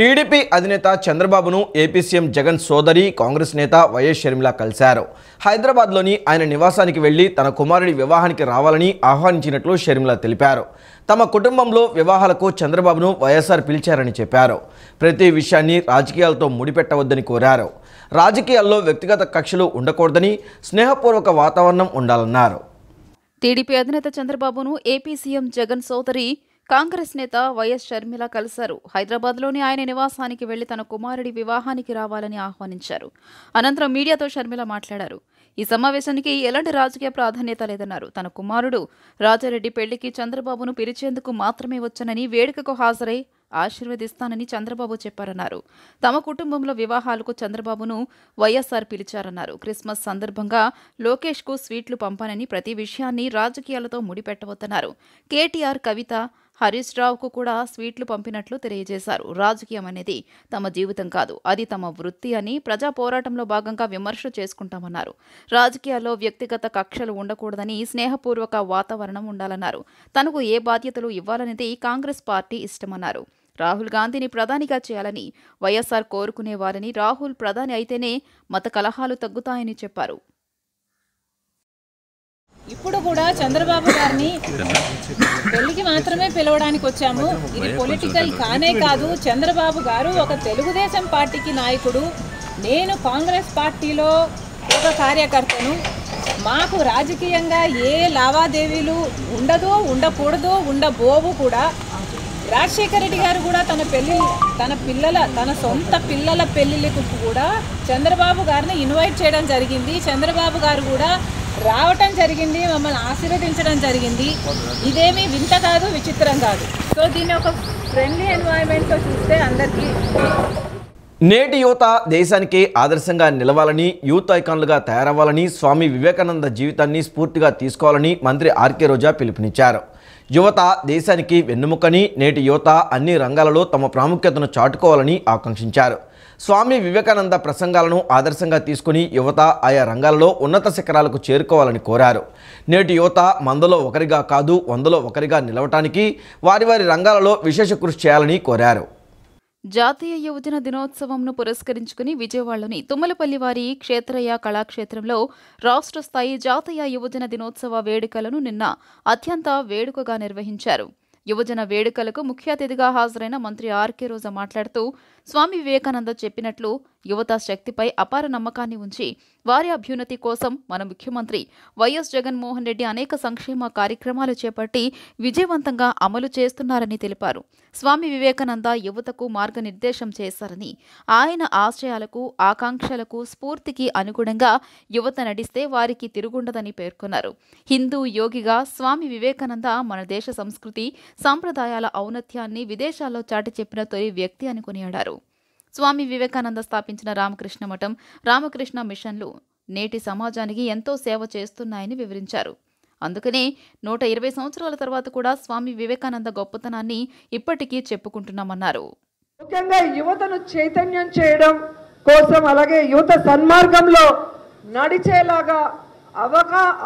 TDP అధినేత చంద్రబాబును AP CM Jagan సోదరి కాంగ్రెస్ నేత వైఎస్ షర్మిల కలిశారు. హైదరాబాద్లోని ఆయన నివాసానికి వెళ్లి తన కుమారుడి వివాహానికి రావాలని ఆహ్వానించినట్లు షర్మిల తెలిపారు. తమ కుటుంబంలో వివాహాలకు చంద్రబాబును వైఎస్ఆర్ పిలిచారని చెప్పారు. ప్రతి విషయాన్ని రాజకీయాలతో ముడిపెట్టవద్దని కోరారు. రాజకీయాల్లో వ్యక్తిగత కక్షలు ఉండకూడదని, స్నేహపూర్వక వాతావరణం ఉండాలన్నారు. టీడీపీ అధినేత చంద్రబాబును ఏపీ సీఎం జగన్ సోదరి కాంగ్రెస్ నేత వైఎస్ షర్మిల కలిశారు. హైదరాబాద్లోని ఆయన నివాసానికి వెళ్లి తన కుమారుడి వివాహానికి రావాలని ఆహ్వానించారు. అనంతరం మీడియాతో షర్మిల మాట్లాడారు. ఈ సమావేశానికి ఎలాంటి రాజకీయ ప్రాధాన్యత లేదన్నారు. తన కుమారుడు రాజారెడ్డి పెళ్లికి చంద్రబాబును పిలిచేందుకు మాత్రమే వచ్చానని, వేడుకకు హాజరై ఆశీర్వదిస్తానని చంద్రబాబు చెప్పారన్నారు. తమ కుటుంబంలో వివాహాలకు చంద్రబాబును వైఎస్ఆర్ పిలిచారన్నారు. క్రిస్మస్ సందర్భంగా లోకేష్కు స్వీట్లు పంపానని, ప్రతి విషయాన్ని రాజకీయాలతో ముడిపెట్టవద్దన్నారు. కేటీఆర్, కవిత, హరీష్ రావుకు కూడా స్వీట్లు పంపినట్లు తెలియజేశారు. రాజకీయం అనేది తమ జీవితం కాదు, అది తమ వృత్తి అని ప్రజా పోరాటంలో భాగంగా విమర్శ చేసుకుంటామన్నారు. రాజకీయాల్లో వ్యక్తిగత కక్షలు ఉండకూడదని, స్నేహపూర్వక వాతావరణం ఉండాలన్నారు. తనకు ఏ బాధ్యతలు ఇవ్వాలనేది కాంగ్రెస్ పార్టీ ఇష్టమన్నారు. రాహుల్ గాంధీని ప్రధానిగా చేయాలని వైఎస్ఆర్ కోరుకునేవారని, రాహుల్ ప్రధాని అయితేనే మత కలహాలు తగ్గుతాయని చెప్పారు. ఇప్పుడు కూడా చంద్రబాబు గారిని పెళ్లికి మాత్రమే పిలవడానికి వచ్చాము. ఇది పొలిటికల్ కానే కాదు. చంద్రబాబు గారు ఒక తెలుగుదేశం పార్టీకి నాయకుడు, నేను కాంగ్రెస్ పార్టీలో ఒక కార్యకర్తను. మాకు రాజకీయంగా ఏ లావాదేవీలు ఉండదో, ఉండకూడదో, ఉండబోవు కూడా. రాజశేఖర రెడ్డి గారు కూడా తన సొంత పిల్లల పెళ్లిళ్ళకు కూడా చంద్రబాబు గారిని ఇన్వైట్ చేయడం జరిగింది. చంద్రబాబు గారు కూడా రావటం జరిగింది, మమ్మల్ని ఆశీర్వదించడం జరిగింది. ఇదేమీ వింత కాదు, విచిత్రం కాదు. సో దీన్ని ఒక ఫ్రెండ్లీ ఎన్వైరన్మెంట్తో చూస్తే అందరికీ. నేటి యువత దేశానికి ఆదర్శంగా నిలవాలని, యూత్ ఐకాన్లుగా తయారవ్వాలని, స్వామి వివేకానంద జీవితాన్ని స్ఫూర్తిగా తీసుకోవాలని మంత్రి ఆర్కే రోజా పిలుపునిచ్చారు. యువత దేశానికి వెన్నెముకని, నేటి యువత అన్ని రంగాలలో తమ ప్రాముఖ్యతను చాటుకోవాలని ఆకాంక్షించారు. స్వామి వివేకానంద ప్రసంగాలను ఆదర్శంగా తీసుకుని యువత ఆయా రంగాలలో ఉన్నత శిఖరాలకు చేరుకోవాలని కోరారు. నేటి యువత మందలో ఒకరిగా కాదు, 100లో ఒకరిగా నిలవటానికి వారి వారి రంగాలలో విశేష కృషి చేయాలని కోరారు. జాతీయ యువజన దినోత్సవంను పురస్కరించుకుని విజయవాడలోని తుమ్మలపల్లి వారి క్షేత్రయ్య కళాక్షేత్రంలో రాష్ట్ర స్థాయి జాతీయ యువజన దినోత్సవ వేడుకలను నిన్న అత్యంత వేడుకగా నిర్వహించారు. యువజన వేడుకలకు ముఖ్య అతిథిగా హాజరైన మంత్రి ఆర్కే రోజా మాట్లాడుతూ, స్వామి వివేకానంద చెప్పినట్లు యువత శక్తిపై అపార నమ్మకాన్ని ఉంచి వారి అభ్యున్నతి కోసం మన ముఖ్యమంత్రి వైఎస్ జగన్మోహన్ రెడ్డి అనేక సంక్షేమ కార్యక్రమాలు చేపట్టి విజయవంతంగా అమలు చేస్తున్నారని తెలిపారు. స్వామి వివేకానంద యువతకు మార్గనిర్దేశం చేశారని, ఆయన ఆశయాలకు, ఆకాంక్షలకు, స్ఫూర్తికి అనుగుణంగా యువత నడిస్తే వారికి తిరుగుండదని పేర్కొన్నారు. హిందూ యోగిగా స్వామి వివేకానంద మన దేశ సంస్కృతి, సాంప్రదాయాల ఔన్నత్యాన్ని విదేశాల్లో చాటి చెప్పిన తొలి వ్యక్తి అని కొనియాడారు. స్వామి వివేకానంద స్థాపించిన రామకృష్ణ మఠం, రామకృష్ణ మిషన్లు నేటి సమాజానికి ఎంతో సేవ చేస్తున్నాయని వివరించారు. అందుకనే 120 సంవత్సరాల తర్వాత కూడా స్వామి వివేకానంద గొప్పతనాన్ని ఇప్పటికీ చెప్పుకుంటున్నామన్నారు. ముఖ్యంగా యువతను చైతన్యం చేయడం కోసం, అలాగే యువత సన్మార్గంలో నడిచేలాగా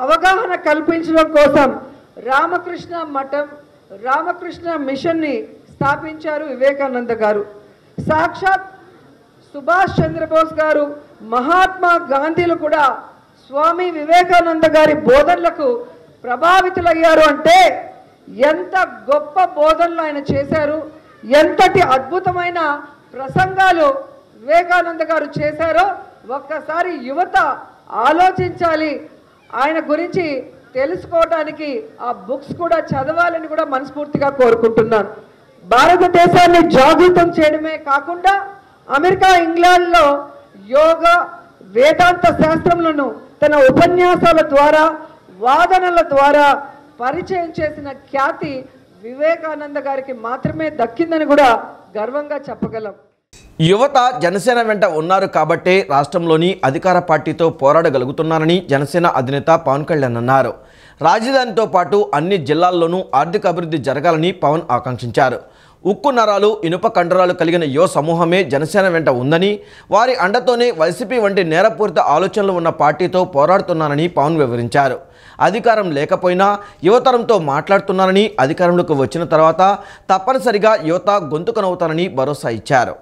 అవగాహన కల్పించడం కోసం రామకృష్ణ మఠం, రామకృష్ణ మిషన్ని స్థాపించారు వివేకానంద గారు. సాక్షాత్ సుభాష్ చంద్రబోస్ గారు, మహాత్మా గాంధీలు కూడా స్వామి వివేకానంద గారి బోధనలకు ప్రభావితులయ్యారు. అంటే ఎంత గొప్ప బోధనలు ఆయన చేశారు, ఎంతటి అద్భుతమైన ప్రసంగాలు వివేకానంద గారు చేశారో ఒక్కసారి యువత ఆలోచించాలి. ఆయన గురించి తెలుసుకోవడానికి ఆ బుక్స్ కూడా చదవాలని కూడా మనస్ఫూర్తిగా కోరుకుంటున్నాను. భారతదేశాన్ని జాగృతం చేయడమే కాకుండా అమెరికా, ఇంగ్లాండ్లో యోగా, వేదాంత శాస్త్రములను తన ఉపన్యాసాల ద్వారా, వాదనల ద్వారా పరిచయం చేసిన ఖ్యాతి వివేకానంద గారికి మాత్రమే దక్కిందని కూడా గర్వంగా చెప్పగలం. యువత జనసేన వెంట ఉన్నారు కాబట్టే రాష్ట్రంలోని అధికార పార్టీతో పోరాడగలుగుతున్నారని జనసేన అధినేత పవన్ కళ్యాణ్ అన్నారు. రాజధానితో పాటు అన్ని జిల్లాల్లోనూ ఆర్థిక అభివృద్ధి జరగాలని పవన్ ఆకాంక్షించారు. ఉక్కు నరాలు ఇనుప కండరాలు కలిగిన యువ సమూహమే జనసేన వెంట ఉందని, వారి అండతోనే వైసీపీ వంటి నేరపూరిత ఆలోచనలు ఉన్న పార్టీతో పోరాడుతున్నానని పవన్ వివరించారు. అధికారం లేకపోయినా యువతరంతో మాట్లాడుతున్నానని, అధికారంలోకి వచ్చిన తర్వాత తప్పనిసరిగా యువత గొంతుకనవుతానని భరోసా ఇచ్చారు.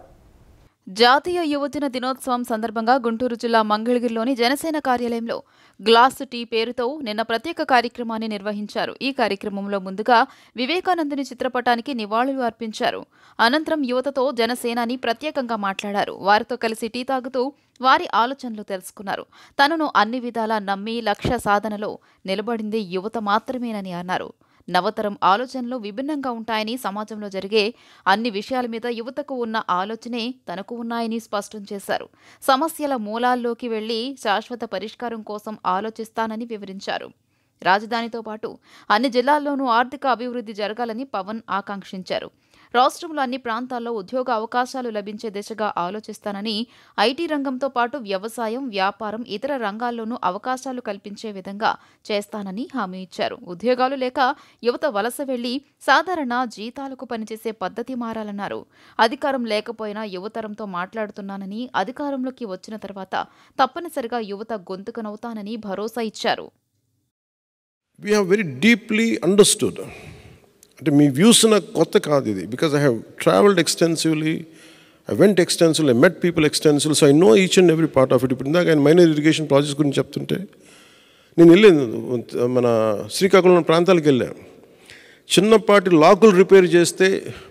జాతీయ యువజన దినోత్సవం సందర్భంగా గుంటూరు జిల్లా మంగళగిరిలోని జనసేన కార్యాలయంలో గ్లాస్ టీ పేరుతో నిన్న ప్రత్యేక కార్యక్రమాన్ని నిర్వహించారు. ఈ కార్యక్రమంలో ముందుగా వివేకానందుని చిత్రపటానికి నివాళులు అర్పించారు. అనంతరం యువతతో జనసేనాని ప్రత్యేకంగా మాట్లాడారు. వారితో కలిసి టీ తాగుతూ వారి ఆలోచనలు తెలుసుకున్నారు. తనను అన్ని విధాలా నమ్మి లక్ష్య సాధనలో నిలబడింది యువత మాత్రమేనని అన్నారు. నవతరం ఆలోచనలు విభిన్నంగా ఉంటాయని, సమాజంలో జరిగే అన్ని విషయాల మీద యువతకు ఉన్న ఆలోచనే తనకు ఉన్నాయని స్పష్టం చేశారు. సమస్యల మూలాల్లోకి వెళ్లి శాశ్వత పరిష్కారం కోసం ఆలోచిస్తానని వివరించారు. రాజధానితో పాటు అన్ని జిల్లాల్లోనూ ఆర్థిక అభివృద్ధి జరగాలని పవన్ ఆకాంక్షించారు. రాష్ట్రంలో అన్ని ప్రాంతాల్లో ఉద్యోగ అవకాశాలు లభించే దిశగా ఆలోచిస్తానని, ఐటీ రంగంతో పాటు వ్యవసాయం, వ్యాపారం, ఇతర రంగాల్లోనూ అవకాశాలు కల్పించే విధంగా చేస్తానని హామీ ఇచ్చారు. ఉద్యోగాలు లేక యువత వలస వెళ్లి సాధారణ జీతాలకు పనిచేసే పద్ధతి మారాలన్నారు. అధికారం లేకపోయినా యువతరంతో మాట్లాడుతున్నానని, అధికారంలోకి వచ్చిన తర్వాత తప్పనిసరిగా యువత గొంతుకనవుతానని భరోసా ఇచ్చారు. We have very deeply understood. అంటే మీ వ్యూస్ నాకు కొత్త కాదు ఇది, because I have travelled extensively, I went extensively, I met people extensively, so I know each and every part of it. ఇప్పుడు ఇందాక ఆయన మైనర్ ఇరిగేషన్ ప్రాజెక్ట్స్ గురించి చెప్తుంటే నేను వెళ్ళాను, మన శ్రీకాకుళం ప్రాంతాలకు వెళ్ళాను. చిన్నపాటి లాకులు రిపేర్ చేస్తే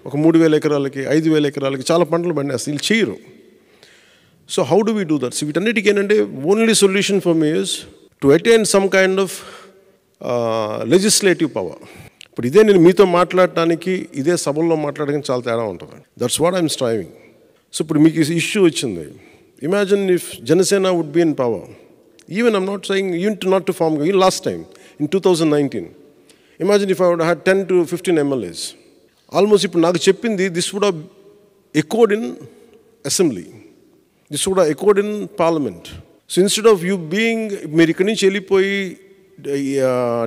ఒక 3,000 ఎకరాలకి 5,000 ఎకరాలకి చాలా పంటలు పండేస్తాయి, వీళ్ళు చేయరు. So how do we do that? So వీటన్నిటికీ ఏంటంటే only solution for me is to attain some kind of legislative power. ఇప్పుడు ఇదే నేను మీతో మాట్లాడటానికి, ఇదే సభల్లో మాట్లాడడానికి చాలా తేడా ఉంటుంది. That's what I'm striving. So ఇప్పుడు మీకు ఇష్యూ వచ్చింది. Imagine if Janasena would be in power. Even I'm not saying even not to form last time in 2019. Imagine if I would had 10 to 15 MLAs. Almost ఇప్పుడు నాకు చెప్పింది this would have echoed in assembly, this would have echoed in parliament. So instead of you being, మీరు ఇక్కడి నుంచి వెళ్ళిపోయి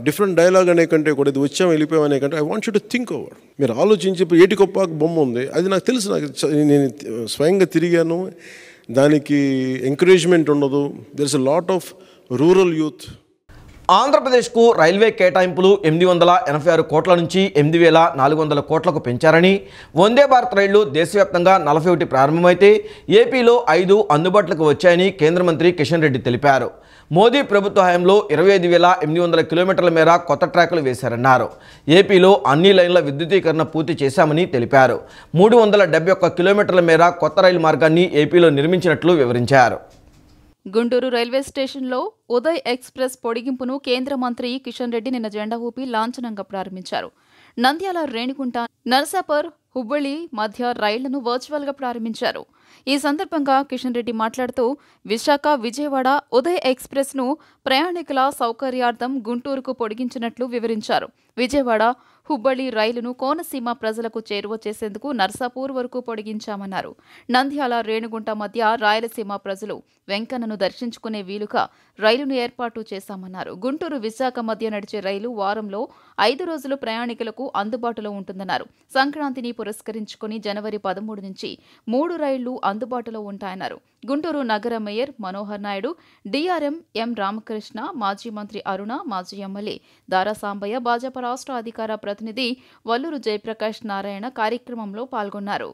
different dialogue అనే కంటే కూడా ఇది వచ్చాము వెళ్ళిపోయాం అనే కంటే I want you to think over. మీరు ఆలోచించి ఇప్పుడు ఏటికొప్పాక బొమ్మ ఉంది, అది నాకు తెలుసు, నాకు నేను స్వయంగా తిరిగాను, దానికి ఎంకరేజ్మెంట్ ఉండదు. There is a lot of rural youth. ఆంధ్రప్రదేశ్కు రైల్వే కేటాయింపులు 886 కోట్ల నుంచి 8,400 కోట్లకు పెంచారని, వందే భారత్ రైళ్లు దేశవ్యాప్తంగా 41 ప్రారంభమైతే ఏపీలో 5 అందుబాటులోకి వచ్చాయని కేంద్ర మంత్రి కిషన్ రెడ్డి తెలిపారు. మోదీ ప్రభుత్వ హయాంలో 25,800 కిలోమీటర్ల మేర కొత్త ట్రాకులు వేశారన్నారు. ఏపీలో అన్ని లైన్ల విద్యుదీకరణ పూర్తి చేశామని తెలిపారు. 371 కిలోమీటర్ల మేర కొత్త రైలు మార్గాన్ని ఏపీలో నిర్మించినట్లు వివరించారు. గుంటూరు రైల్వే స్టేషన్లో ఉదయ్ ఎక్స్ప్రెస్ పొడిగింపును కేంద్ర మంత్రి కిషన్ రెడ్డి నిన్న జెండా ఊపి లాంఛనంగా ప్రారంభించారు. నంద్యాల, రేణిగుంట, నర్సాపూర్, హుబ్బళి మధ్య రైళ్లను వర్చువల్గా ప్రారంభించారు. ఈ సందర్భంగా కిషన్ రెడ్డి మాట్లాడుతూ విశాఖ, విజయవాడ ఉదయ్ ఎక్స్ప్రెస్ను ప్రయాణికుల సౌకర్యార్థం గుంటూరుకు పొడిగించినట్లు వివరించారు. విజయవాడ, హుబ్బళి రైలును కోనసీమ ప్రజలకు చేరువ చేసేందుకు నర్సాపూర్ వరకు పొడిగించామన్నారు. నంద్యాల, రేణిగుంట మధ్య రాయలసీమ ప్రజలు వెంకన్నను దర్శించుకునే వీలుగా రైలును ఏర్పాటు చేశామన్నారు. గుంటూరు, విశాఖ మధ్య నడిచే రైలు వారంలో 5 రోజులు ప్రయాణికులకు అందుబాటులో ఉంటుందన్నారు. సంక్రాంతిని పురస్కరించుకుని జనవరి 13 నుంచి 3 రైళ్లు అందుబాటులో ఉంటాయన్నారు. గుంటూరు నగర మేయర్ మనోహర్ నాయుడు, డిఆర్ఎం ఎం రామకృష్ణ, మాజీ మంత్రి అరుణ, మాజీ ఎమ్మెల్యే దారా సాంబయ్య, భాజపా రాష్ట్ర అధికార ప్రతినిధి వల్లూరు జయప్రకాష్ నారాయణ కార్యక్రమంలో పాల్గొన్నారు.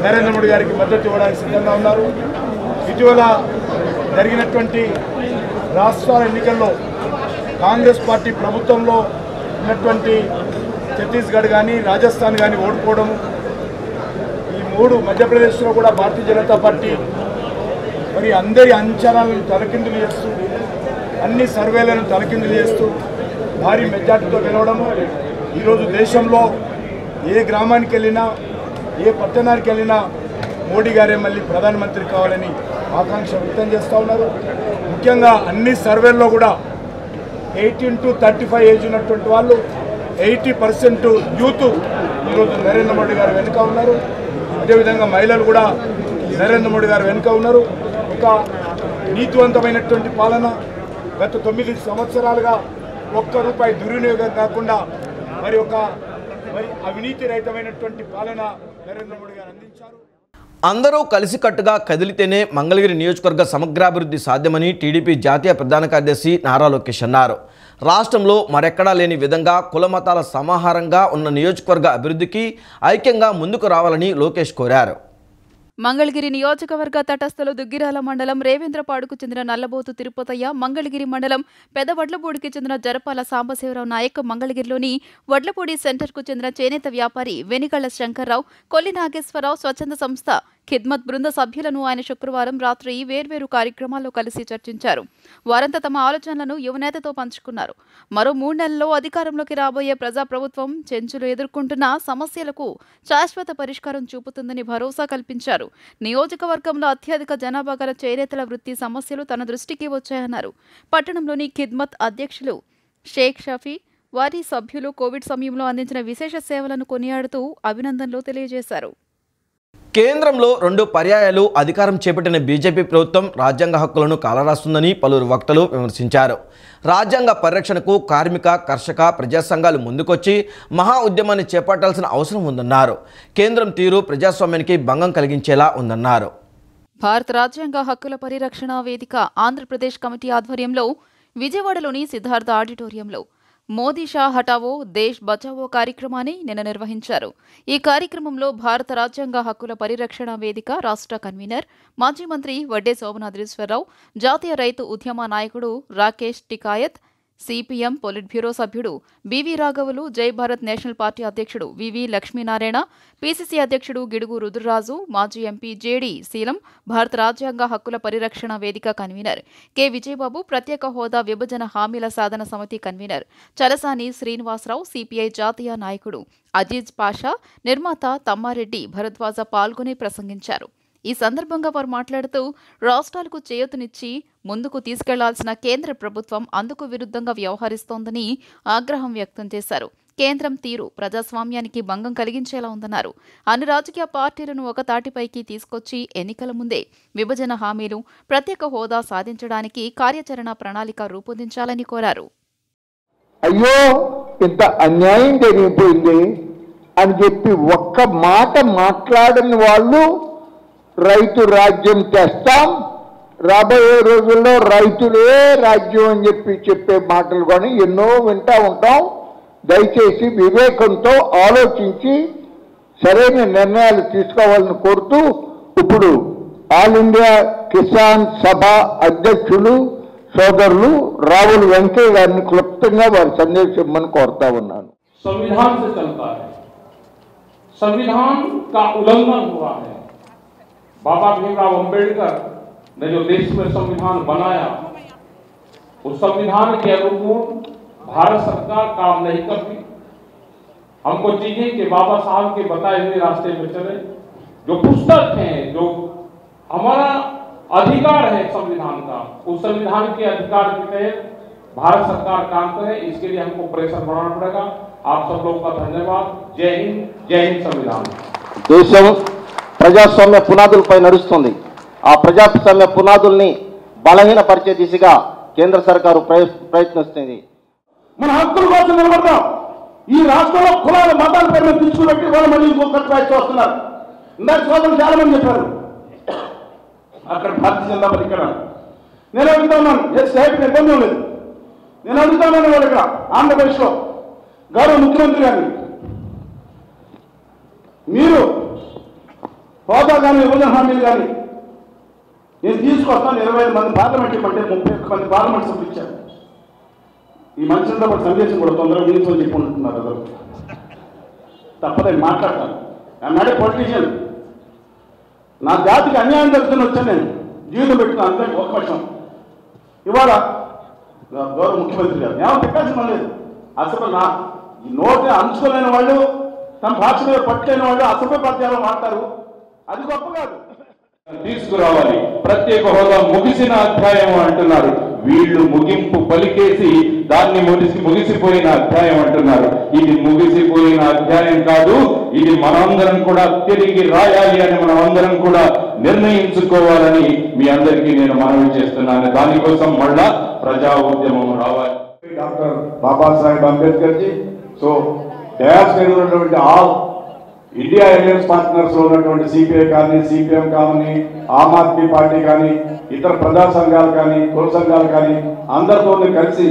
నరేంద్ర మోడీ గారికి మద్దతు ఇవ్వడానికి సిద్ధంగా ఉన్నారు. ఇటీవల జరిగినటువంటి రాష్ట్రాల ఎన్నికల్లో కాంగ్రెస్ పార్టీ ప్రభుత్వంలో ఉన్నటువంటి ఛత్తీస్గఢ్ కానీ, రాజస్థాన్ కానీ ఓడిపోవడం, ఈ 3 మధ్యప్రదేశ్లో కూడా భారతీయ జనతా పార్టీ మరి అందరి అంచనాలను తలకిందులు చేస్తూ, అన్ని సర్వేలను తలకిందులు చేస్తూ భారీ మెజార్టీతో గెలవడము. ఈరోజు దేశంలో ఏ గ్రామానికి వెళ్ళినా, ఏ పట్టణానికి వెళ్ళినా మోడీ గారే మళ్ళీ ప్రధానమంత్రి కావాలని ఆకాంక్ష వ్యక్తం చేస్తూ ఉన్నారు. ముఖ్యంగా అన్ని సర్వేల్లో కూడా 18 to 35 ఏజ్ ఉన్నటువంటి వాళ్ళు 80% యూత్ ఈరోజు నరేంద్ర మోడీ గారు వెనుక ఉన్నారు. అదేవిధంగా మహిళలు కూడా నరేంద్ర మోడీ గారు వెనుక ఉన్నారు. ఒక నీతివంతమైనటువంటి పాలన గత 9 సంవత్సరాలుగా ఒక్క రూపాయి దుర్వినియోగం కాకుండా మరి ఒక మరి అవినీతి రహితమైనటువంటి పాలన నరేంద్ర మోడీ గారు అందించారు. అందరూ కలిసికట్టుగా కదిలితేనే మంగళగిరి నియోజకవర్గ సమగ్రాభివృద్ధి సాధ్యమని టీడీపీ జాతీయ ప్రధాన కార్యదర్శి నారా లోకేష్ అన్నారు. రాష్ట్రంలో మరెక్కడా లేని విధంగా కులమతాల సమాహారంగా ఉన్న నియోజకవర్గ అభివృద్ధికి ఐక్యంగా ముందుకు రావాలని లోకేష్ కోరారు. మంగళగిరి నియోజకవర్గ తటస్థలు దుగ్గిరాల మండలం రేవేంద్రపాడుకు చెందిన నల్లబోతు తిరుపతయ్య, మంగళగిరి మండలం పెదవడ్లపూడికి చెందిన జరపాల సాంబశివరావు నాయక్, మంగళగిరిలోని వడ్లపూడి సెంటర్కు చెందిన చేనేత వ్యాపారి వెనిగళ్ల శంకర్రావు, కొల్లి నాగేశ్వరరావు స్వచ్ఛంద సంస్థ ఖిద్మత్ బృంద సభ్యులను ఆయన శుక్రవారం రాత్రి వేర్వేరు కార్యక్రమాల్లో కలిసి చర్చించారు. వారంతా తమ ఆలోచనలను యువనేతతో పంచుకున్నారు. మరో 3 నెలల్లో అధికారంలోకి రాబోయే ప్రజాప్రభుత్వం చెంచులు ఎదుర్కొంటున్న సమస్యలకు శాశ్వత పరిష్కారం చూపుతుందని భరోసా కల్పించారు. నియోజకవర్గంలో అత్యధిక జనాభా గల చేనేతల వృత్తి సమస్యలు తన దృష్టికి వచ్చాయన్నారు. పట్టణంలోని ఖిద్మత్ అధ్యక్షులు షేక్ షఫీ, వారి సభ్యులు కోవిడ్ సమయంలో అందించిన విశేష సేవలను కొనియాడుతూ అభినందనలు తెలియజేశారు. కేంద్రంలో 2 పర్యాయాలు అధికారం చేపట్టిన బీజేపీ ప్రభుత్వం రాజ్యాంగ హక్కులను కాలరాస్తుందని పలువురు వక్తలు విమర్శించారు. రాజ్యాంగ పరిరక్షణకు కార్మిక, కర్షక, ప్రజా సంఘాలు ముందుకొచ్చి మహా ఉద్యమాన్ని చేపట్టాల్సిన అవసరం ఉందన్నారు. కేంద్రం తీరు ప్రజాస్వామ్యానికి భంగం కలిగించేలా ఉందన్నారు. భారత రాజ్యాంగ హక్కుల పరిరక్షణ వేదిక ఆంధ్రప్రదేశ్ కమిటీ ఆధ్వర్యంలో విజయవాడలోని సిద్ధార్థ ఆడిటోరియంలో మోదీ షా హటావో దేశ్ బచావో కార్యక్రమాన్ని నిన్న నిర్వహించారు. ఈ కార్యక్రమంలో భారత రాజ్యాంగ హక్కుల పరిరక్షణ వేదిక రాష్ట్ర కన్వీనర్, మాజీ మంత్రి వడ్డే శోభనాద్రీశ్వరరావు, జాతీయ రైతు ఉద్యమ నాయకుడు Rakesh Tikait, CPM polit bureau సభ్యుడు బివి రాఘవులు, జై భారత్ నేషనల్ పార్టీ అధ్యక్షుడు వివి లక్ష్మీనారాయణ, పిసిసి అధ్యక్షుడు గిడుగు రుద్రరాజు, మాజీ ఎంపీ జేడి శీలం, భారత రాజ్యాంగ హక్కుల పరిరక్షణ వేదిక కన్వీనర్ కె విజయబాబు, ప్రత్యేక హోదా విభజన హామీల సాధన సమితి కన్వీనర్ చలసాని శ్రీనివాసరావు, సిపిఐ జాతీయ నాయకుడు అజీజ్ పాషా, నిర్మాత తమ్మారెడ్డి భరద్వాజ పాల్గొని ప్రసంగించారు. ఈ సందర్భంగా వారు మాట్లాడుతూ రాష్ట్రాలకు చేయూతనిచ్చి ముందుకు తీసుకెళ్లాల్సిన కేంద్ర ప్రభుత్వం అందుకు విరుద్ధంగా వ్యవహరిస్తోందని ఆగ్రహం వ్యక్తం చేశారు. కేంద్రం తీరు ప్రజాస్వామ్యానికి భంగం కలిగించేలా ఉందన్నారు. అన్ని రాజకీయ పార్టీలను ఒక తాటిపైకి తీసుకొచ్చి ఎన్నికల ముందే విభజన హామీలు, ప్రత్యేక హోదా సాధించడానికి కార్యాచరణ ప్రణాళిక రూపొందించాలని కోరారు. అయ్యో ఇంత అన్యాయం జరిగిపోయింది అని చెప్పి ఒక్క మాట మాట్లాడని వాళ్ళు రైతు రాజ్యం తెస్తాం, రాబోయే రోజుల్లో రైతులే రాజ్యం అని చెప్పే మాటలు కానీ ఎన్నో వింటూ ఉంటాం. దయచేసి వివేకంతో ఆలోచించి సరైన నిర్ణయాలు తీసుకోవాలని కోరుతూ ఇప్పుడు ఆల్ ఇండియా కిసాన్ సభ అధ్యక్షులు సోదరులు రాహుల్ వెంకయ్య గారిని క్లుప్తంగా వారి సందేశం ఇవ్వమని కోరుతా ఉన్నాను. संविधान से चलता है, संविधान का उल्लंघन हुआ है. बाबा भीमराव अंबेडकर ने जो देश में संविधान बनाया, उस संविधान के अनुकूल भारत सरकार काम नहीं करती. हमको चाहिए कि बाबा साहब के बताए हुए रास्ते में चले. जो पुस्तक है, जो हमारा अधिकार है संविधान का, उस संविधान के अधिकार के तहत भारत सरकार काम करे. इसके लिए हमको प्रेशर बढ़ाना पड़ेगा. आप सब लोगों का धन्यवाद. जय हिंद, जय हिंद. संविधान దేశం ప్రజాస్వామ్య పునాదులపై నడుస్తుంది. ఆ ప్రజాస్వామ్య పునాదుల్ని బలహీనపరిచే దిశగా కేంద్ర సర్కారు ప్రయత్నిస్తుంది. మన హక్కుల కోసం నిలబడతాం. ఈ రాష్ట్రంలో కులాల మతాల పేరు మీద తీసుకుపెట్టి వాళ్ళు మళ్ళీ ఇంకొక ప్రయత్నం చేస్తున్నారు. ఇందాక సోదరులు చాలా మంది చెప్పారు అక్కడ భారతీయ జనతా పార్టీ ఇక్కడ. నేను అడుగుతా ఉన్నాను, ఇబ్బంది లేదు. నేను అడుగుతా ఉన్నాను వాళ్ళు ఇక్కడ ఆంధ్రప్రదేశ్లో గౌరవ ముఖ్యమంత్రి గారిని, మీరు హోదా కానీ విభజన హామీలు కానీ నేను తీసుకొస్తాను. 25 మంది పార్లమెంట్ ఇవ్వండి, 31 మంది పార్లమెంట్ సభ్యులు ఇచ్చారు. ఈ మనుషులతో పాటు సందేశం కూడా తొందరగా నిలుచుని చెప్పుకుంటున్నారు. అసలు తప్పదని మాట్లాడతాను. నాడే పొలిటీషియన్, నా జాతికి అన్యాయం జరుగుతుని వచ్చాను. నేను జీవితం పెట్టుకున్నాను అంతే. ఒక పక్షం ఇవాళ గౌరవ ముఖ్యమంత్రి గారు ఏమో పెట్టాల్సిన లేదు. అసలు నా ఈ నోటి అంచుకోలేని వాళ్ళు, తమ భాష మీద పట్టులేని వాళ్ళు అసభ్య పద్యాలు మాట్లాడతారు. అది గొప్ప కాదు. తీసుకురావాలి. ప్రత్యేక హోదా ముగిసిన అధ్యాయం అంటున్నారు. వీళ్ళు ముగింపు పలికేసి దాన్ని ముగిసిపోయిన అధ్యాయం అంటున్నారు. ఇది ముగిసిపోయిన అధ్యాయం కాదు. ఇది మనందరం కూడా తిరిగి రాయాలి అని మనం అందరం కూడా నిర్ణయించుకోవాలని మీ అందరికీ నేను మనవి చేస్తున్నాను. దానికోసం మళ్ళా ప్రజా ఉద్యమం రావాలి. डॉक्टर बाबा साहेब अम्बेडकर जी. सो డయాస్ మీద ఉన్నటువంటి ఆల్ ఇండియా అలయన్స్ పార్ట్నర్స్ ఉన్నటువంటి సిపిఐ కానీ, సిపిఎం కానీ, ఆమ్ ఆద్మీ పార్టీ కానీ, ఇతర ప్రజా సంఘాలు కానీ, కుల సంఘాలు కానీ అందరితో కలిసి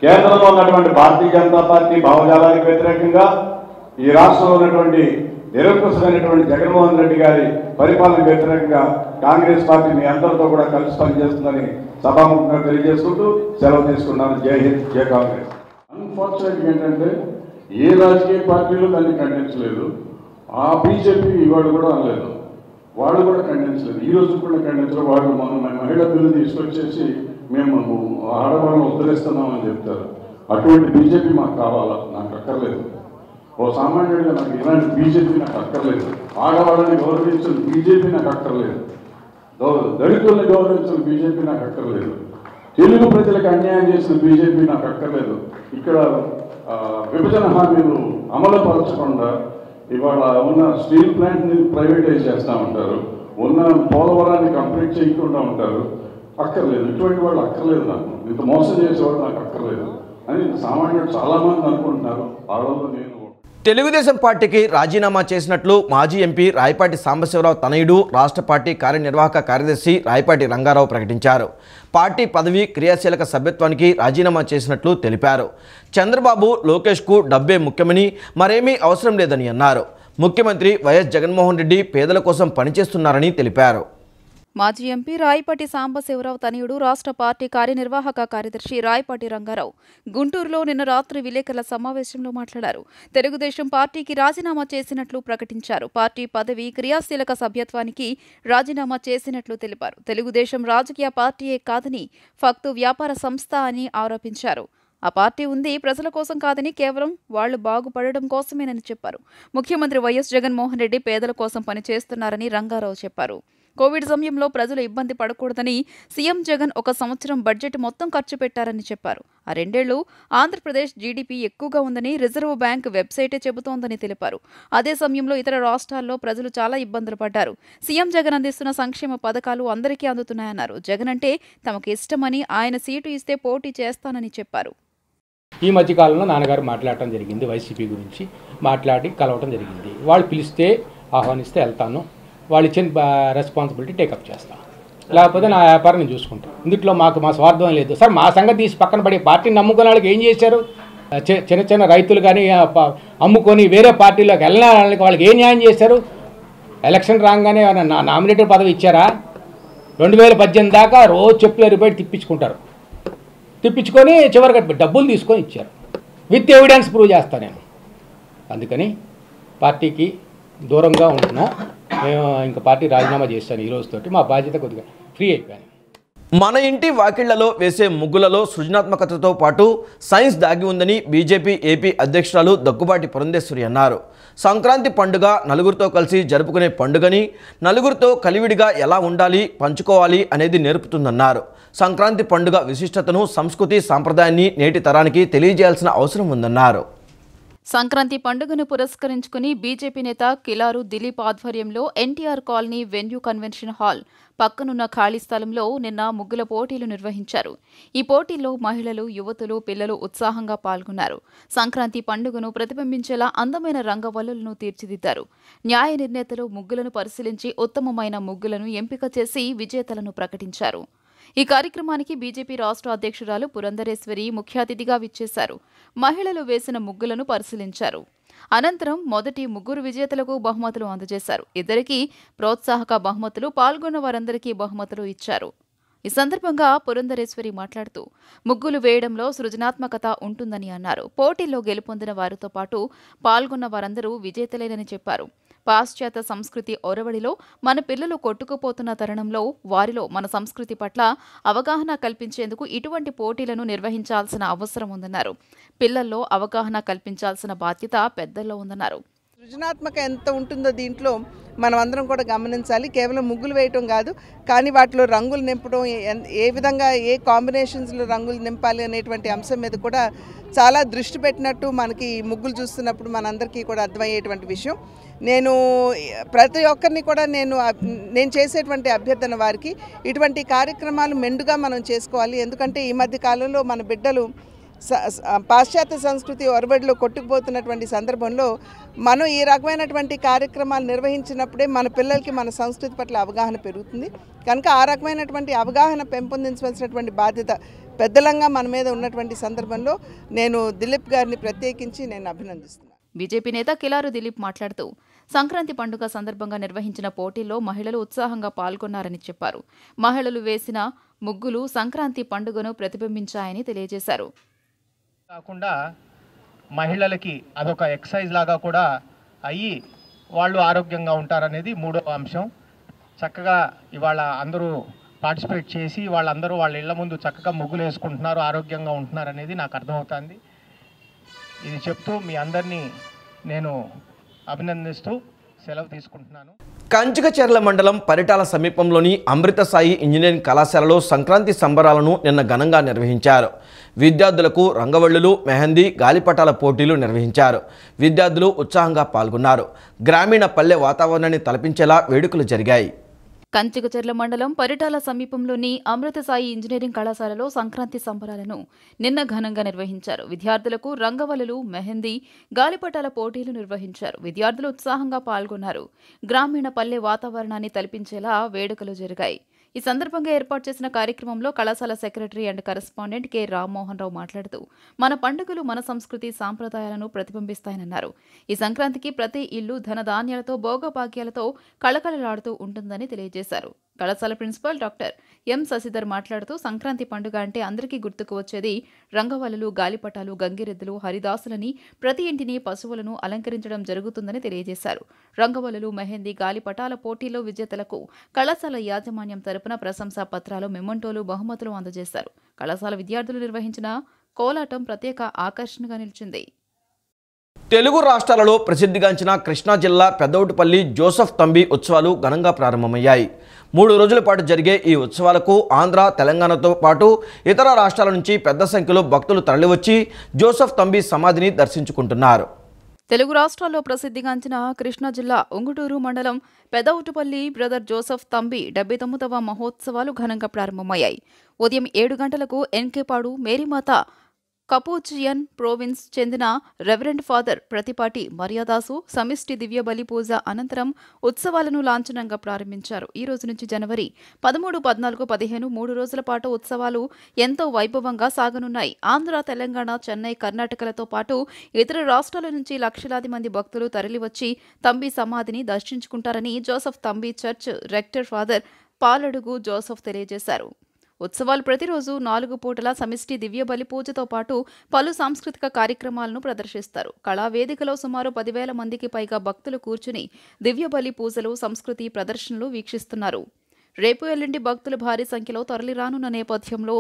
కేంద్రంలో ఉన్నటువంటి భారతీయ జనతా పార్టీ భావజాలానికి వ్యతిరేకంగా ఈ రాష్ట్రంలో ఉన్నటువంటి నిరంకుశమైనటువంటి జగన్మోహన్ రెడ్డి గారి పరిపాలనకు వ్యతిరేకంగా కాంగ్రెస్ పార్టీ మీ అందరితో కూడా కలిసి పనిచేస్తుందని సభాముఖంగా తెలియజేసుకుంటూ సెలవు తీసుకున్నాను. జై హింద్, జై కాంగ్రెస్. అన్ఫార్చునేట్ ఏంటంటే ఏ రాజకీయ పార్టీలు దాన్ని ఖండించలేదు. ఆ బీజేపీ ఇవాళ కూడా అనలేదు, వాళ్ళు కూడా ఖండించలేదు, ఈ రోజు కూడా ఖండించలేదు. వాళ్ళు మన మహిళా బిల్లు తీసుకొచ్చేసి మేము ఆడవాళ్ళని ఉద్ధరిస్తున్నామని చెప్తారు. అటువంటి బీజేపీ మాకు కావాలా? నాకు అక్కర్లేదు. ఓ సామాన్యుడిగా నాకు ఇలాంటి బీజేపీ నాకు అక్కర్లేదు. ఆడవాళ్ళని గౌరవించిన బీజేపీ నాకు అక్కర్లేదు. దళితుల్ని గౌరవించిన బీజేపీ నాకు అక్కర్లేదు. తెలుగు ప్రజలకు అన్యాయం చేసిన బీజేపీ నాకు అక్కర్లేదు. ఇక్కడ విభజన హామీలు అమలు పరచకుండా ఇవాళ ఉన్న స్టీల్ ప్లాంట్ని ప్రైవేటైజ్ చేస్తూ ఉంటారు, ఉన్న పోలవరాన్ని కంప్లీట్ చేయకుండా ఉంటారు. అక్కర్లేదు, ఇటువంటి వాళ్ళు అక్కర్లేదు, నాకు ఇంత మోసం చేసేవాళ్ళు నాకు అక్కర్లేదు అని సామాన్యుడు చాలామంది అనుకుంటున్నారు. వాళ్ళలో నేను తెలుగుదేశం పార్టీకి రాజీనామా చేసినట్లు మాజీ ఎంపీ రాయపాటి సాంబశివరావు తనయుడు రాష్ట్ర పార్టీ కార్యనిర్వాహక కార్యదర్శి రాయపాటి రంగారావు ప్రకటించారు. పార్టీ పదవి క్రియాశీలక సభ్యత్వానికి రాజీనామా చేసినట్లు తెలిపారు. చంద్రబాబు, లోకేష్కు డబ్బే ముఖ్యమని మరేమీ అవసరం లేదని అన్నారు. ముఖ్యమంత్రి వైఎస్ జగన్మోహన్ రెడ్డి పేదల కోసం పనిచేస్తున్నారని తెలిపారు. మాజీ ఎంపీ రాయపాటి సాంబశివరావు తనయుడు రాష్ట్ర పార్టీ కార్యనిర్వాహక కార్యదర్శి రాయపాటి రంగారావు గుంటూరులో నిన్న రాత్రి విలేకరుల సమావేశంలో మాట్లాడారు. తెలుగుదేశం పార్టీకి రాజీనామా చేసినట్లు ప్రకటించారు. పార్టీ పదవి క్రియాశీలక సభ్యత్వానికి రాజీనామా చేసినట్లు తెలిపారు. తెలుగుదేశం రాజకీయ పార్టీయే కాదని ఫక్తు వ్యాపార సంస్థ అని ఆరోపించారు. ఆ పార్టీ ఉంది ప్రజల కోసం కాదని, కేవలం వాళ్లు బాగుపడడం కోసమేనని చెప్పారు. ముఖ్యమంత్రి వైఎస్ జగన్మోహన్ రెడ్డి పేదల కోసం పనిచేస్తున్నారని రంగారావు చెప్పారు. కోవిడ్ సమయంలో ప్రజలు ఇబ్బంది పడకూడదని సీఎం జగన్ 1 సంవత్సరం బడ్జెట్ మొత్తం ఖర్చు పెట్టారని చెప్పారు. ఆ 2 ఏళ్లు ఆంధ్రప్రదేశ్ జీడీపీ ఎక్కువగా ఉందని రిజర్వ్ బ్యాంక్ వెబ్సైటే చెబుతోందని తెలిపారు. అదే సమయంలో ఇతర రాష్ట్రాల్లో ప్రజలు చాలా ఇబ్బందులు పడ్డారు. సీఎం జగన్ అందిస్తున్న సంక్షేమ పథకాలు అందరికీ అందుతున్నాయన్నారు. జగన్ అంటే తమకు ఇష్టమని, ఆయన సీటు ఇస్తే పోటీ చేస్తానని చెప్పారు. ఈ మధ్యకాలంలో నాన్నగారు మాట్లాడటం జరిగింది, వైసీపీ గురించి మాట్లాడి కలవటం జరిగింది. వాళ్ళు పిలిస్తే ఆహ్వానిస్తే వెళ్తాను, వాళ్ళు ఇచ్చిన రెస్పాన్సిబిలిటీ టేకప్ చేస్తాను, లేకపోతే నా వ్యాపారం నేను చూసుకుంటాను. ఇందులో మా స్వార్థం లేదు సార్. మా సంగతి తీసి పక్కన పడి పార్టీని నమ్ముకున్న వాళ్ళకి ఏం చేశారు? చిన్న చిన్న రైతులు కానీ అమ్ముకొని వేరే పార్టీలోకి వెళ్ళడానికి వాళ్ళకి ఏం న్యాయం చేశారు? ఎలక్షన్ రాగానే నామినేటెడ్ పదవి ఇచ్చారా? 2018 దాకా రోజు చెప్పులు ఎరిపోయి తిప్పించుకొని చివరికి డబ్బులు తీసుకొని ఇచ్చారు. విత్ ఎవిడెన్స్ ప్రూవ్ చేస్తాను నేను. అందుకని పార్టీకి దూరంగా ఉంటున్నా. మేము ఇంకా పార్టీ రాజీనామా చేస్తాను. ఈ రోజుతోటి మా బాధ్యత కొద్దిగా ఫ్రీ అయిపోయాను. మన ఇంటి వాకిళ్లలో వేసే ముగ్గులలో సృజనాత్మకతతో పాటు సైన్స్ దాగి ఉందని బీజేపీ ఏపీ అధ్యక్షురాలు దగ్గుబాటి పురంధేశ్వరి అన్నారు. సంక్రాంతి పండుగ నలుగురితో కలిసి జరుపుకునే పండుగని, నలుగురితో కలివిడిగా ఎలా ఉండాలి, పంచుకోవాలి అనేది నేర్పుతుందన్నారు. సంక్రాంతి పండుగ విశిష్టతను, సంస్కృతి, సాంప్రదాయాన్ని నేటి తరానికి తెలియజేయాల్సిన అవసరం ఉందన్నారు. సంక్రాంతి పండుగను పురస్కరించుకుని బీజేపీ నేత కిలారు దిలీప్ ఆధ్వర్యంలో NTR colony venue convention hall పక్కనున్న ఖాళీ స్థలంలో నిన్న ముగ్గుల పోటీలు నిర్వహించారు. ఈ పోటీల్లో మహిళలు, యువతులు, పిల్లలు ఉత్సాహంగా పాల్గొన్నారు. సంక్రాంతి పండుగను ప్రతిబింబించేలా అందమైన రంగవల్లులను తీర్చిదిద్దారు. న్యాయ నిర్ణేతలు ముగ్గులను పరిశీలించి ఉత్తమమైన ముగ్గులను ఎంపిక చేసి విజేతలను ప్రకటించారు. ఈ కార్యక్రమానికి బీజేపీ రాష్ట్ర అధ్యక్షురాలు పురంధరేశ్వరి ముఖ్య అతిథిగా విచ్చేశారు. మహిళలు వేసిన ముగ్గులను పరిశీలించారు. అనంతరం మొదటి 3 విజేతలకు బహుమతులు అందజేశారు. ఇద్దరికీ ప్రోత్సాహక బహుమతులు, పాల్గొన్న వారందరికీ బహుమతులు ఇచ్చారు. ఈ సందర్భంగా పురంధరేశ్వరి మాట్లాడుతూ ముగ్గులు వేయడంలో సృజనాత్మకత ఉంటుందని అన్నారు. పోటీల్లో గెలుపొందిన వారితో పాటు పాల్గొన్న వారందరూ విజేతలేనని చెప్పారు. పాశ్చాత్య సంస్కృతి ఒరవడిలో మన పిల్లలు కొట్టుకుపోతున్న తరుణంలో వారిలో మన సంస్కృతి పట్ల అవగాహన కల్పించేందుకు ఇటువంటి పోటీలను నిర్వహించాల్సిన అవసరం ఉందన్నారు. పిల్లల్లో అవగాహన కల్పించాల్సిన బాధ్యత పెద్దల్లో ఉందన్నారు. సృజనాత్మక ఎంత ఉంటుందో దీంట్లో మనం అందరం కూడా గమనించాలి. కేవలం ముగ్గులు వేయటం కాదు, కానీ వాటిలో రంగులు నింపడం, ఏ విధంగా ఏ కాంబినేషన్స్లో రంగులు నింపాలి అనేటువంటి అంశం మీద కూడా చాలా దృష్టి పెట్టినట్టు మనకి ముగ్గులు చూస్తున్నప్పుడు మనందరికీ కూడా అర్థమయ్యేటువంటి విషయం. నేను ప్రతి ఒక్కరిని కూడా నేను చేసేటువంటి అభ్యర్థన వారికి ఇటువంటి కార్యక్రమాలు మెండుగా మనం చేసుకోవాలి. ఎందుకంటే ఈ మధ్య కాలంలో మన బిడ్డలు పాశ్చాత్య సంస్కృతి ఒరబడిలో కొట్టుకుపోతున్నటువంటి సందర్భంలో మనం ఈ రకమైనటువంటి కార్యక్రమాలు నిర్వహించినప్పుడే మన పిల్లలకి మన సంస్కృతి పట్ల అవగాహన పెరుగుతుంది. కనుక ఆ రకమైనటువంటి అవగాహన పెంపొందించవలసినటువంటి బాధ్యత పెద్దలంగా మన మీద ఉన్నటువంటి సందర్భంలో నేను దిలీప్ గారిని ప్రత్యేకించి నేను అభినందిస్తున్నాను. బీజేపీ నేత కిలారు దిలీప్ మాట్లాడుతూ సంక్రాంతి పండుగ సందర్భంగా నిర్వహించిన పోటీల్లో మహిళలు ఉత్సాహంగా పాల్గొన్నారని చెప్పారు. మహిళలు వేసిన ముగ్గులు సంక్రాంతి పండుగను ప్రతిబింబించాయని తెలియజేశారు. కాకుండా మహిళలకి అదొక ఎక్సర్సైజ్ లాగా కూడా అయ్యి వాళ్ళు ఆరోగ్యంగా ఉంటారనేది మూడో అంశం. చక్కగా ఇవాళ అందరూ పార్టిసిపేట్ చేసి వాళ్ళందరూ వాళ్ళ ఇళ్ల ముందు చక్కగా ముగ్గులు వేసుకుంటున్నారు, ఆరోగ్యంగా ఉంటున్నారు అనేది నాకు అర్థమవుతుంది. ఇది చెప్తూ మీ అందరినీ నేను అభినందిస్తూ సెలవు తీసుకుంటున్నాను. కంచికచర్ల మండలం పరిటాల సమీపంలోని అమృత సాయి ఇంజనీరింగ్ కళాశాలలో సంక్రాంతి సంబరాలను నిన్న ఘనంగా నిర్వహించారు. విద్యార్థులకు రంగవల్లులు, మెహందీ, గాలిపటాల పోటీలు నిర్వహించారు. విద్యార్థులు ఉత్సాహంగా పాల్గొన్నారు. గ్రామీణ పల్లె వాతావరణాన్ని తలపించేలా వేడుకలు జరిగాయి. కంచికచర్ల మండలం పరిటాల సమీపంలోని అమృత సాయి ఇంజనీరింగ్ కళాశాలలో సంక్రాంతి సంబరాలను నిన్న ఘనంగా నిర్వహించారు. విద్యార్థులకు రంగవల్లులు, మెహందీ, గాలిపటాల పోటీలు నిర్వహించారు. విద్యార్థులు ఉత్సాహంగా పాల్గొన్నారు. గ్రామీణ పల్లె వాతావరణాన్ని తలపించేలా వేడుకలు జరిగాయి. ఈ సందర్భంగా ఏర్పాటు చేసిన కార్యక్రమంలో కళాశాల secretary and correspondent K Rammohan Rao మాట్లాడుతూ మన పండుగలు మన సంస్కృతి సాంప్రదాయాలను ప్రతిబింబిస్తాయన్నారు. ఈ సంక్రాంతికి ప్రతి ఇల్లు ధనధాన్యాలతో భోగభాగ్యాలతో కళకళలాడుతూ ఉంటుందని తెలియజేశారు. కళాశాల ప్రిన్సిపల్ డాక్టర్ ఎం శశిధర్ మాట్లాడుతూ సంక్రాంతి పండుగ అంటే అందరికీ గుర్తుకు వచ్చేది రంగవల్లులు, గాలిపటాలు, గంగిరెద్దులు, హరిదాసులని, ప్రతి ఇంటిని పశువులను అలంకరించడం జరుగుతుందని తెలియజేశారు. రంగవల్లులు, మెహందీ, గాలిపటాల పోటీలో విజేతలకు కళాశాల యాజమాన్యం తరపున ప్రశంసా పత్రాలు, మెమంటోలు, బహుమతులు అందజేశారు. కళాశాల విద్యార్థులు నిర్వహించిన కోలాటం ప్రత్యేక ఆకర్షణగా నిలిచింది. తెలుగు రాష్ట్రాలలో ప్రసిద్ధిగాంచిన కృష్ణా జిల్లా పెద్దౌటిపల్లి జోసెఫ్ తంబి ఉత్సవాలు ఘనంగా ప్రారంభమయ్యాయి. 3 రోజుల పాటు జరిగే ఈ ఉత్సవాలకు ఆంధ్ర, తెలంగాణతో పాటు ఇతర రాష్ట్రాల నుంచి పెద్ద సంఖ్యలో భక్తులు తరలివచ్చి జోసెఫ్ తంబి సమాధిని దర్శించుకుంటున్నారు. తెలుగు రాష్ట్రాల్లో ప్రసిద్ధిగాంచిన కృష్ణా జిల్లా ఉంగుటూరు మండలం పెదౌటుపల్లి బ్రదర్ జోసెఫ్ తంబి 79వ మహోత్సవాలు ఘనంగా ప్రారంభమయ్యాయి. ఉదయం 7 గంటలకు ఎన్కేపాడు మేరీమాత కపూచియన్ ప్రోవిన్స్ చెందిన రెవరెండ్ ఫాదర్ ప్రతిపాటి మర్యాదాసు సమిష్టి దివ్య బలి పూజ అనంతరం ఉత్సవాలను లాంఛనంగా ప్రారంభించారు. ఈ రోజు నుంచి జనవరి 13, 14, 15 3 రోజుల పాటు ఉత్సవాలు ఎంతో వైభవంగా సాగనున్నాయి. ఆంధ్ర, తెలంగాణ, చెన్నై, కర్ణాటకలతో పాటు ఇతర రాష్ట్రాల నుంచి లక్షలాది మంది భక్తులు తరలివచ్చి తంబి సమాధిని దర్శించుకుంటారని Joseph Thambi church rector father Paladugu Joseph తెలియజేశారు. ఉత్సవాలు ప్రతిరోజు 4 పూటల సమిష్టి దివ్య బలి పూజతో పాటు పలు సాంస్కృతిక కార్యక్రమాలను ప్రదర్శిస్తారు. కళావేదికలో సుమారు 10,000 మందికి పైగా భక్తులు కూర్చుని దివ్య బలి పూజలు, సంస్కృతి ప్రదర్శనలు వీక్షిస్తున్నారు. రేపు ఎల్లుండి భక్తులు భారీ సంఖ్యలో తరలిరానున్న నేపథ్యంలో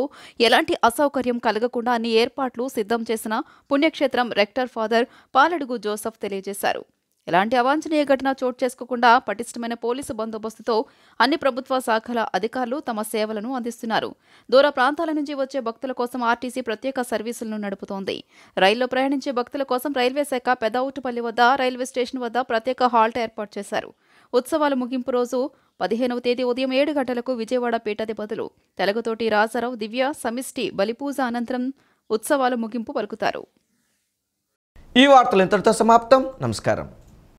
ఎలాంటి అసౌకర్యం కలగకుండా అన్ని ఏర్పాట్లు సిద్ధం చేసిన పుణ్యక్షేత్రం రెక్టర్ ఫాదర్ పాలడుగు జోసెఫ్ తెలియజేశారు. ఎలాంటి అవాంఛనీయ ఘటన చోటు చేసుకోకుండా పటిష్టమైన పోలీసు బందోబస్తుతో అన్ని ప్రభుత్వ శాఖల అధికారులు తమ సేవలను అందిస్తున్నారు. దూర ప్రాంతాల నుంచి వచ్చే భక్తుల కోసం ఆర్టీసీ ప్రత్యేక సర్వీసులను నడుపుతోంది. రైల్లో ప్రయాణించే భక్తుల కోసం రైల్వే శాఖ పెదౌటుపల్లి వద్ద రైల్వే స్టేషన్ వద్ద ప్రత్యేక హాల్ట్ ఏర్పాటు చేశారు. ఉత్సవాల ముగింపు రోజు 15వ తేదీ ఉదయం 7 గంటలకు విజయవాడ పీఠాధిపతులు తెలగతోటి రాజారావు దివ్య సమిష్టి బలిపూజ అనంతరం ఉత్సవాల ముగింపు పలుకుతారు. ఈ వార్తలు ఇంతటితో సమాప్తం. నమస్కారం.